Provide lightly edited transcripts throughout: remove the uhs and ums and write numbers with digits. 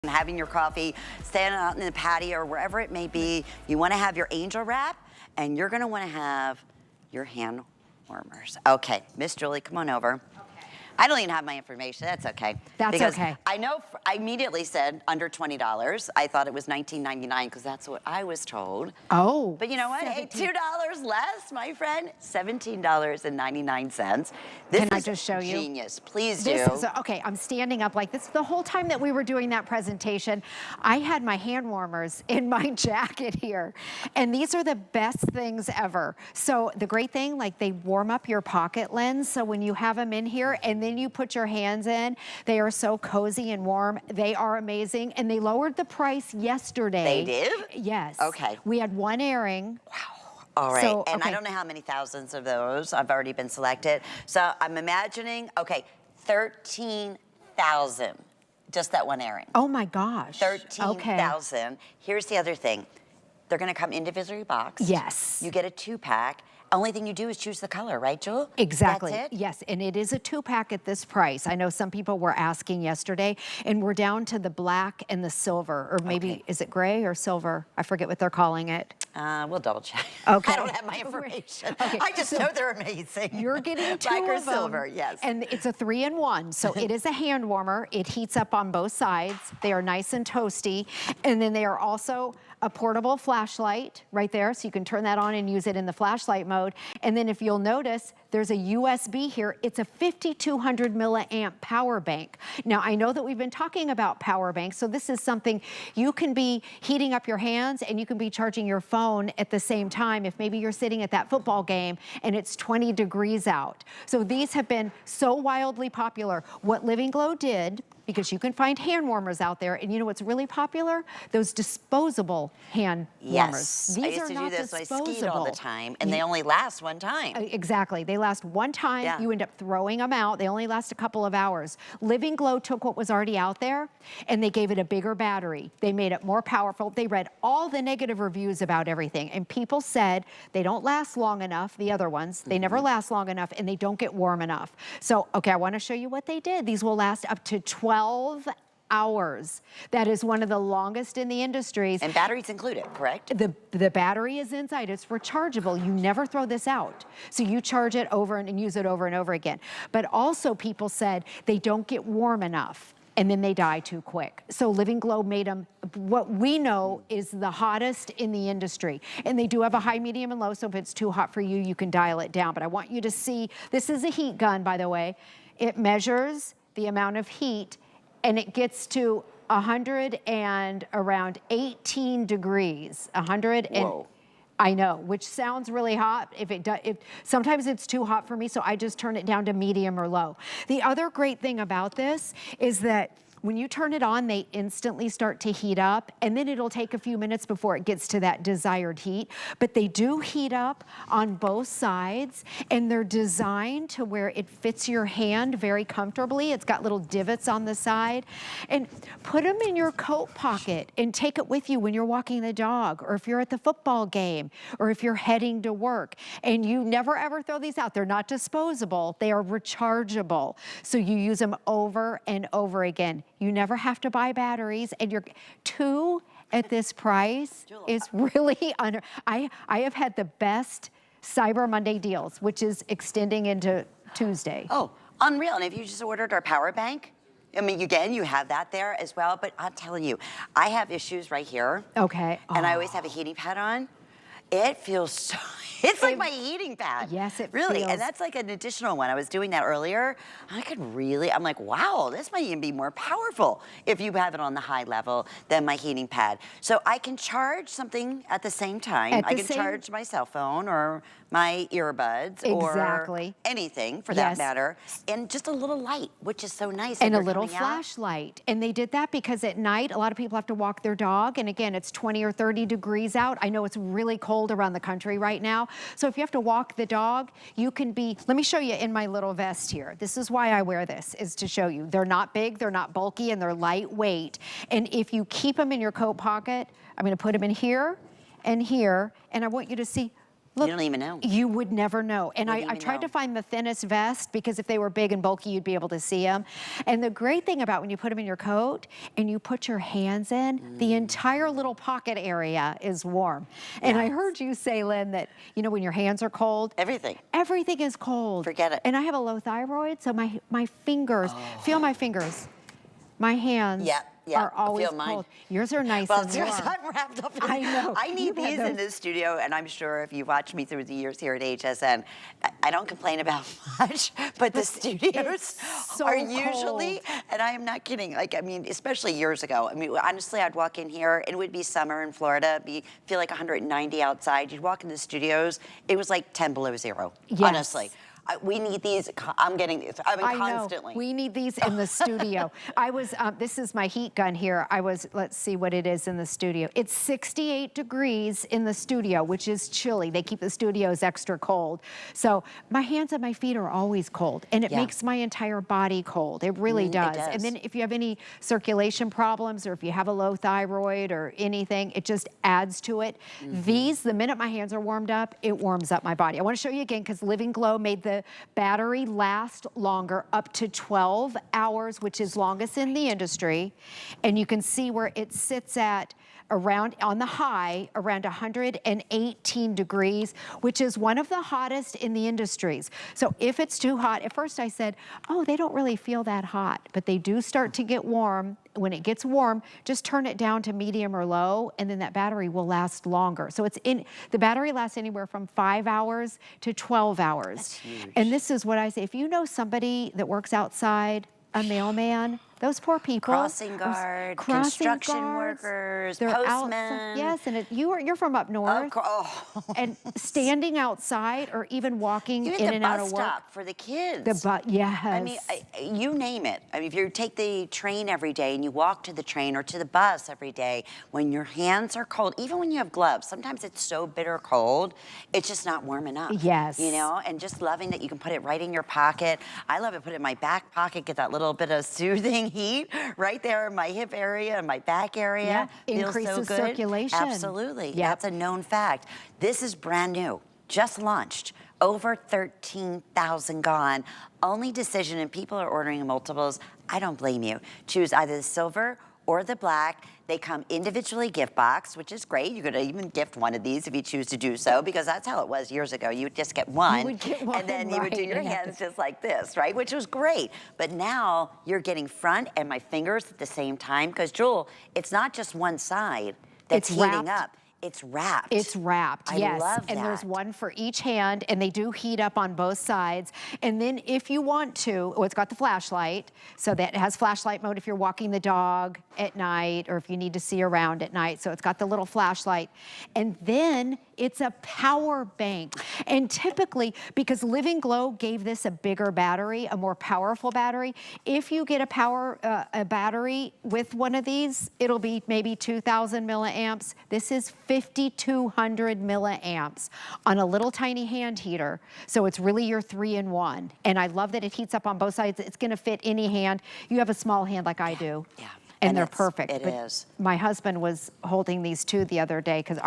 having your coffee, standing out in the patio or wherever it may be, you want to have your angel wrap, and you're going to want to have your hand warmers. Okay, Miss Julie, come on over. I don't even have my information. That's okay. That's because okay. I know, I immediately said under $20. I thought it was $19.99 because that's what I was told. Oh. But you know what? Hey, $2 less, my friend. $17.99. This Can I is just show you? Genius. Please do. This is, okay, I'm standing up like this. The whole time that we were doing that presentation, I had my hand warmers in my jacket here. And these are the best things ever. So the great thing, like they warm up your pocket lens. So when you have them in here and then you put your hands in, they are so cozy and warm. They are amazing. And they lowered the price yesterday. They did? Yes. Okay. We had one airing. Wow. All right, So, and okay. I don't know how many thousands of those have already been selected. So I'm imagining, okay, 13,000, just that one airing. Oh my gosh. 13,000. Okay. Here's the other thing. They're gonna come individually boxed. Yes. You get a 2-pack. Only thing you do is choose the color, right, Jewel? Exactly. That's it? Yes, and it is a 2-pack at this price. I know some people were asking yesterday, and we're down to the black and the silver, or maybe, Okay. is it gray or silver? I forget what they're calling it. We'll double check. Okay. I don't have my information. Okay, I just know they're amazing. You're getting two black or of them, silver, yes. And it's a 3-in-1, so it is a hand warmer. It heats up on both sides. They are nice and toasty, and then they are also a portable flashlight right there, so you can turn that on and use it in the flashlight mode. And then if you'll notice, there's a USB here. It's a 5,200 milliamp power bank. Now, I know that we've been talking about power banks, so this is something you can be heating up your hands and you can be charging your phone at the same time if maybe you're sitting at that football game and it's 20 degrees out. So these have been so wildly popular. What Living Glow did, because you can find hand warmers out there, and you know what's really popular? Those disposable hand warmers. Yes, These I used are to not do this. disposable. I skied all the time, and they only last one time. Exactly, they last one time, Yeah. you end up throwing them out. They only last a couple of hours. Living Glow took what was already out there, and they gave it a bigger battery. They made it more powerful. They read all the negative reviews about everything, and people said they don't last long enough, the other ones. They never last long enough, and they don't get warm enough. So, okay, I wanna show you what they did. These will last up to 12 hours. That is one of the longest in the industries. And batteries included, correct? The battery is inside. It's rechargeable. You never throw this out. So you charge it over and use it over and over again. But also people said they don't get warm enough and then they die too quick. So Living Glow made them what we know is the hottest in the industry. And they do have a high, medium, and low, so if it's too hot for you, you can dial it down. But I want you to see, this is a heat gun, by the way. It measures the amount of heat and it gets to 100 and around 18 degrees. 100 and Whoa. I know, which sounds really hot. Sometimes it's too hot for me, so I just turn it down to medium or low. The other great thing about this is that when you turn it on, they instantly start to heat up, and then it'll take a few minutes before it gets to that desired heat. But they do heat up on both sides, and they're designed to where it fits your hand very comfortably. It's got little divots on the side. And put them in your coat pocket and take it with you when you're walking the dog, or if you're at the football game, or if you're heading to work. And you never ever throw these out. They're not disposable. They are rechargeable. So you use them over and over again. You never have to buy batteries, and you're 2 at this price is really under. I have had the best Cyber Monday deals, which is extending into Tuesday. Oh, unreal. And if you just ordered our power bank, I mean, again, you have that there as well, but I'm telling you, I have issues right here. Okay. And I always have a heating pad on. It feels so, it's like my heating pad. Yes, it really, feels. and that's like an additional one. I was doing that earlier. I could really, I'm like, wow, this might even be more powerful if you have it on the high level than my heating pad. So I can charge something at the same time. I can charge my cell phone or my earbuds or anything for that matter, and just a little light, which is so nice. And a little flashlight. And they did that because at night, a lot of people have to walk their dog. And again, it's 20 or 30 degrees out. I know it's really cold around the country right now. So if you have to walk the dog, you can be, let me show you in my little vest here. This is why I wear this, is to show you. They're not big, they're not bulky, and they're lightweight. And if you keep them in your coat pocket, I'm gonna put them in here, and I want you to see, You don't even know. You would never know. And I Wouldn't tried even to know. find the thinnest vest because if they were big and bulky, you'd be able to see them. And the great thing about when you put them in your coat and you put your hands in, the entire little pocket area is warm. And I Yes. heard you say, Lynn, that, you know, when your hands are cold, Everything. everything is cold. Forget it. And I have a low thyroid, so my fingers, feel my fingers, my hands Yeah, yeah, are I always feel mine. cold. Yours are nice Well, and seriously, warm. I'm wrapped up in I know. I need You've had these in those. this studio, and I'm sure if you watch me through the years here at HSN, I don't complain about much, but the studios so are usually, cold. and I am not kidding, like, I mean, especially years ago. I mean, honestly, I'd walk in here, and it would be summer in Florida, feel like 190 outside. You'd walk in the studios, it was like 10 below zero, Yes. honestly. We need these. I'm getting these. I mean, I constantly. know. We need these in the studio. I was, this is my heat gun here. Let's see what it is in the studio. It's 68 degrees in the studio, which is chilly. They keep the studios extra cold. So my hands and my feet are always cold, and it Yeah. makes my entire body cold. It really does. does. And then if you have any circulation problems or if you have a low thyroid or anything, it just adds to it. These, the minute my hands are warmed up, it warms up my body. I want to show you again because Living Glow made the battery last longer, up to 12 hours, which is longest in the industry. And you can see where it sits at around, on the high, around 118 degrees, which is one of the hottest in the industries. So if it's too hot, at first I said, oh, they don't really feel that hot, but they do start to get warm. When it gets warm, just turn it down to medium or low, and then that battery will last longer. So the battery lasts anywhere from 5 hours to 12 hours. That's huge. And this is what I say, if you know somebody that works outside, a mailman, those poor people. Crossing guard, construction workers, they're postmen. outside. Yes, and you're from up north. And standing outside or even walking Even in the and out bus of work. stop for the kids. Yes. I mean, you name it. I mean, if you take the train every day and you walk to the train or to the bus every day, when your hands are cold, even when you have gloves, sometimes it's so bitter cold, it's just not warm enough. Yes. You know, and just loving that you can put it right in your pocket. I love it, put it in my back pocket, get that little bit of soothing heat right there in my hip area and my back area. Yeah, Feels so increases good. circulation. Absolutely. Yep. That's a known fact. This is brand new, just launched. Over 13,000 gone. Only decision, and people are ordering multiples. I don't blame you. Choose either the silver or the black. They come individually gift boxed, which is great. You could even gift one of these if you choose to do so, because that's how it was years ago. You would just get one, You would get one, and then you would do right. your hands just like this, right? Which was great. But now you're getting front and my fingers at the same time, because Jewel, it's not just one side that's It's heating wrapped. up. It's wrapped. It's wrapped, yes. I love that. And there's one for each hand, and they do heat up on both sides. And then if you want to, it's got the flashlight, so that it has flashlight mode if you're walking the dog at night or if you need to see around at night. So it's got the little flashlight. And then it's a power bank. And typically, because Living Glow gave this a bigger battery, a more powerful battery, if you get a battery with one of these, it'll be maybe 2,000 milliamps. This is 5,200 milliamps on a little tiny hand heater. So it's really your 3-in-1. And I love that it heats up on both sides. It's gonna fit any hand. You have a small hand like I do. Yeah. And they're it's- perfect. It But is. my husband was holding these too the other day because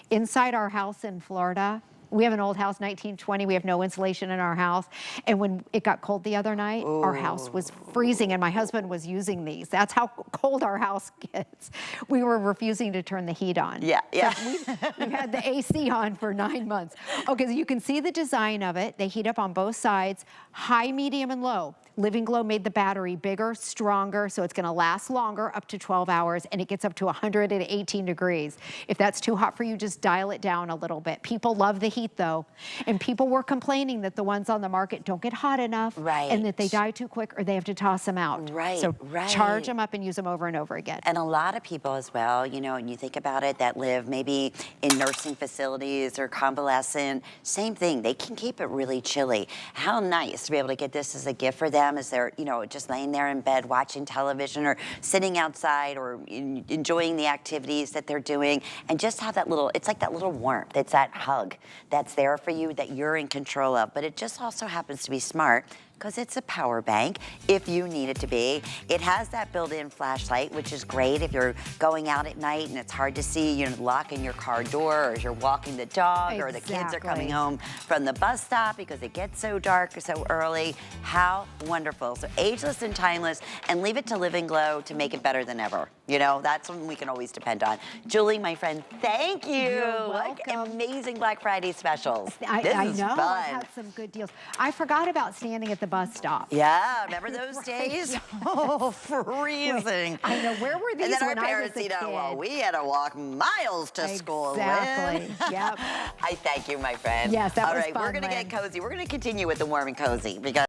inside our house in Florida, we have an old house, 1920. We have no insulation in our house. And when it got cold the other night, our house was freezing and my husband was using these. That's how cold our house gets. We were refusing to turn the heat on. Yeah, yeah. So we've had the AC on for 9 months. Okay, so you can see the design of it. They heat up on both sides, high, medium, and low. Living Glow made the battery bigger, stronger, so it's gonna last longer, up to 12 hours, and it gets up to 118 degrees. If that's too hot for you, just dial it down a little bit. People love the heat though, and people were complaining that the ones on the market don't get hot enough, Right. and that they die too quick or they have to toss them out. Right, So right. charge them up and use them over and over again. And a lot of people as well, you know, and you think about it, that live maybe in nursing facilities or convalescent, same thing. They can keep it really chilly. How nice to be able to get this as a gift for them as they're, you know, just laying there in bed watching television or sitting outside or enjoying the activities that they're doing, and just have that little, it's like that little warmth. It's that hug that's there for you that you're in control of. But it just also happens to be smart because it's a power bank if you need it to be. It has that built-in flashlight, which is great if you're going out at night and it's hard to see, you know, locking your car door, or as you're walking the dog, or the kids are coming home from the bus stop because it gets so dark so early. How wonderful. So ageless and timeless, and leave it to Live and Glow to make it better than ever. You know, that's something we can always depend on. Julie, my friend, thank you. You're What welcome. amazing Black Friday specials. I This is know, fun. I had some good deals. I forgot about standing at the bus stop. Yeah, remember those Right. days? Oh, freezing. I know, where were these And then our when I was parents, a you know, kid? well, we had to walk miles to school. Exactly, Lynn. yep. I thank you, my friend. Yes, that All was right, we're fun, gonna Lynn. get cozy. We're gonna continue with the warm and cozy because